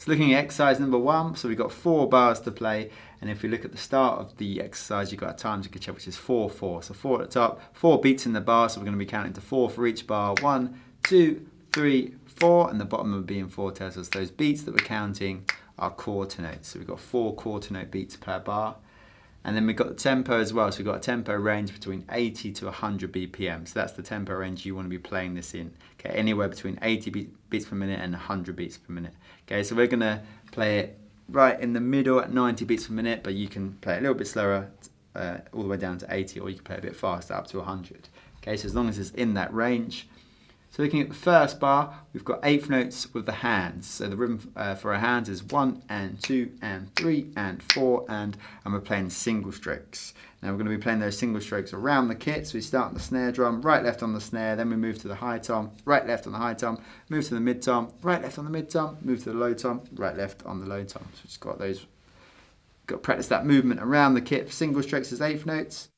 So looking at exercise number 1, so we've got 4 bars to play, and if we look at the start of the exercise, you've got a time signature which is 4-4. So 4 at the top, 4 beats in the bar, so we're going to be counting to 4 for each bar. 1, 2, 3, 4, and the bottom of being 4 tells us those beats that we're counting are quarter notes. So we've got 4 quarter note beats per bar. And then we've got the tempo as well. So we've got a tempo range between 80 to 100 BPM. So that's the tempo range you want to be playing this in. Okay, anywhere between 80 beats per minute and 100 beats per minute. Okay, so we're going to play it right in the middle at 90 beats per minute, but you can play it a little bit slower all the way down to 80, or you can play it a bit faster up to 100. Okay, so as long as it's in that range. So looking at the first bar, we've got 8th notes with the hands. So the rhythm for our hands is 1 and 2 and 3 and 4 and we're playing single strokes. Now we're going to be playing those single strokes around the kit. So we start on the snare drum, right left on the snare, then we move to the high tom, right left on the high tom, move to the mid tom, right left on the mid tom, move to the low tom, right left on the low tom. So just got those, got to practice that movement around the kit. Single strokes as 8th notes.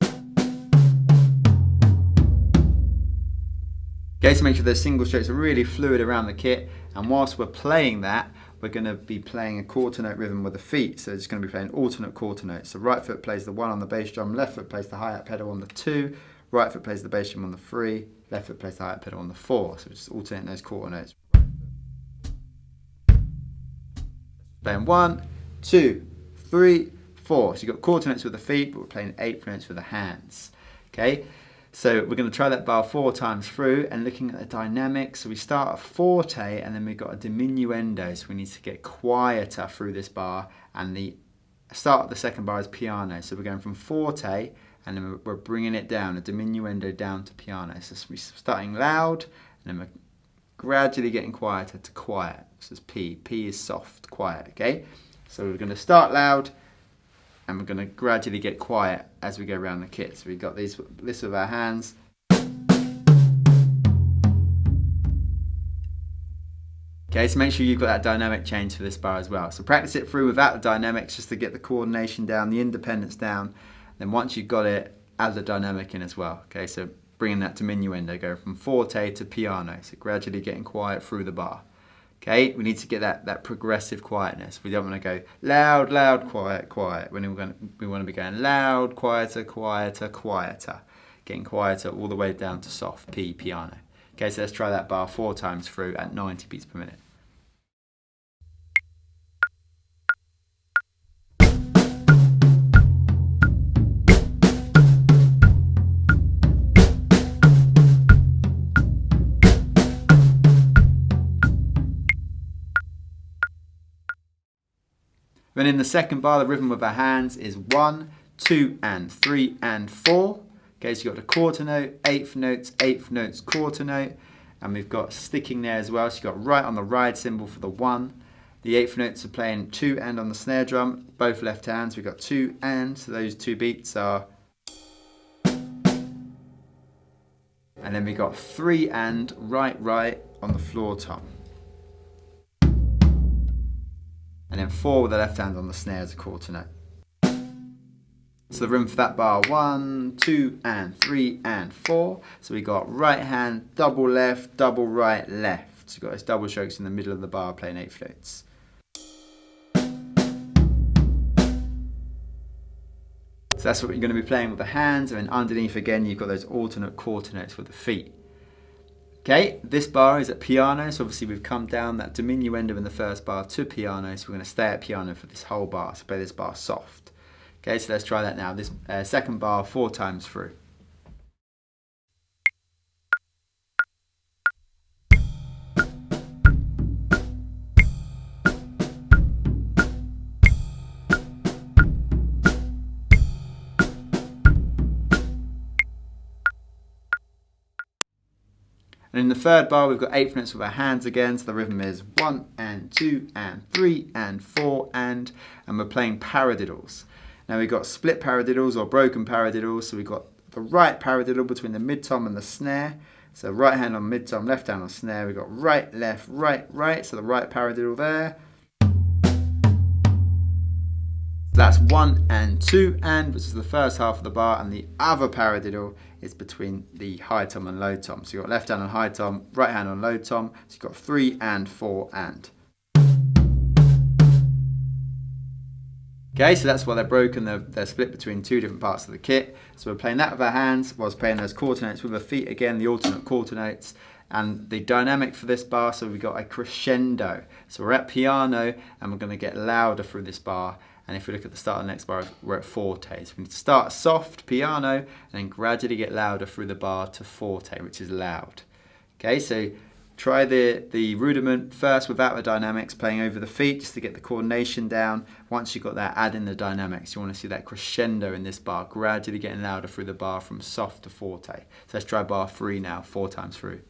Okay, so make sure those single strokes are really fluid around the kit, and whilst we're playing that, we're going to be playing a quarter note rhythm with the feet, so it's going to be playing alternate quarter notes. So right foot plays the 1 on the bass drum, left foot plays the hi-hat pedal on the 2, right foot plays the bass drum on the 3, left foot plays the hi-hat pedal on the 4, so just alternate those quarter notes. Playing 1, 2, 3, 4, so you've got quarter notes with the feet, but we're playing 8th notes with the hands. Okay. So we're going to try that bar 4 times through, and looking at the dynamics. So we start at forte and then we've got a diminuendo. So we need to get quieter through this bar, and the start of the second bar is piano. So we're going from forte and then we're bringing it down, a diminuendo down to piano. So we're starting loud and then we're gradually getting quieter to quiet. This is P. P is soft, quiet, okay? So we're going to start loud and we're going to gradually get quiet as we go around the kit. So we've got this with our hands. Okay, so make sure you've got that dynamic change for this bar as well. So practice it through without the dynamics, just to get the coordination down, the independence down. Then once you've got it, add the dynamic in as well. Okay, so bringing that diminuendo, go from forte to piano. So gradually getting quiet through the bar. Okay, we need to get that progressive quietness. We don't want to go loud, loud, quiet, quiet. We want to be going loud, quieter, quieter, quieter. Getting quieter all the way down to soft, P, piano. Okay, so let's try that bar 4 times through at 90 beats per minute. Then in the second bar, the rhythm with our hands is 1, 2, and 3, and 4. Okay, so you've got the quarter note, 8th notes, quarter note, and we've got sticking there as well. So you've got right on the ride cymbal for the 1. The 8th notes are playing 2 and on the snare drum, both left hands. We've got 2 and, so those 2 beats are. And then we've got 3 and, right on the floor tom. And then 4 with the left hand on the snare as a quarter note. So the rhythm for that bar, 1, 2, and 3, and 4. So we got right hand, double left, double right, left. So you've got those double strokes in the middle of the bar playing 8th notes. So that's what you're going to be playing with the hands, and then underneath again you've got those alternate quarter notes with the feet. Okay, this bar is at piano, so obviously we've come down that diminuendo in the first bar to piano, so we're going to stay at piano for this whole bar, so play this bar soft. Okay, so let's try that now. This second bar 4 times through. And in the third bar, we've got 8th notes with our hands again. So the rhythm is 1 and 2 and 3 and 4 and we're playing paradiddles. Now we've got split paradiddles or broken paradiddles. So we've got the right paradiddle between the mid tom and the snare. So right hand on mid tom, left hand on snare. We've got right, left, right, right. So the right paradiddle there. That's 1 and 2 and, which is the first half of the bar, and the other paradiddle is between the high tom and low tom. So you've got left hand on high tom, right hand on low tom. So you've got 3 and 4 and. Okay, so that's why they're broken. They're split between two different parts of the kit. So we're playing that with our hands whilst playing those quarter notes with our feet again, the alternate quarter notes. And the dynamic for this bar, so we've got a crescendo. So we're at piano and we're going to get louder through this bar. And if we look at the start of the next bar, we're at forte. So we need to start soft, piano, and then gradually get louder through the bar to forte, which is loud. Okay, so try the rudiment first without the dynamics, playing over the feet just to get the coordination down. Once you've got that, add in the dynamics. You want to see that crescendo in this bar, gradually getting louder through the bar from soft to forte. So let's try bar 3 now, 4 times through.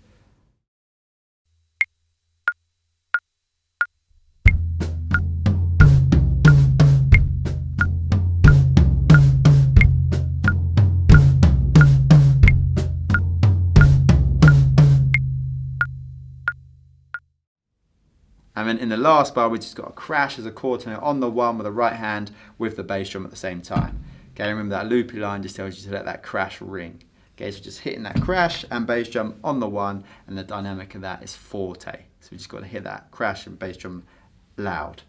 And then in the last bar, we just got a crash as a quarter note on the 1 with the right hand with the bass drum at the same time. Okay, remember that loopy line just tells you to let that crash ring. Okay, so just hitting that crash and bass drum on the 1, and the dynamic of that is forte. So we just got to hit that crash and bass drum loud.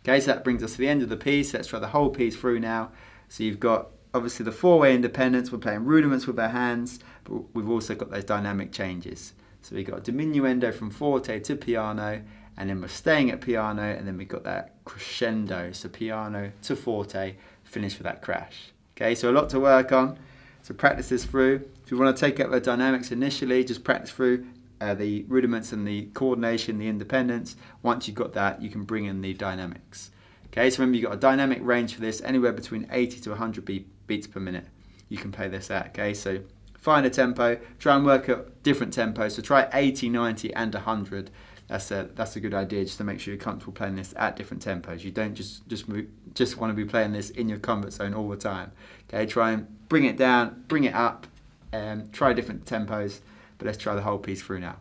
Okay, so that brings us to the end of the piece. Let's try the whole piece through now. So you've got obviously the 4-way independence. We're playing rudiments with our hands, but we've also got those dynamic changes. So we've got a diminuendo from forte to piano, and then we're staying at piano, and then we've got that crescendo, so piano to forte, finish with that crash. Okay, so a lot to work on, so practice this through. If you want to take up the dynamics initially, just practice through the rudiments and the coordination, the independence. Once you've got that, you can bring in the dynamics. Okay, so remember you've got a dynamic range for this, anywhere between 80 to 100 beats per minute. You can play this at, okay, so find a tempo, try and work at different tempos, so try 80, 90 and 100. That's a good idea, just to make sure you're comfortable playing this at different tempos. You don't just want to be playing this in your comfort zone all the time. Okay, try and bring it down, bring it up, and try different tempos. But let's try the whole piece through now.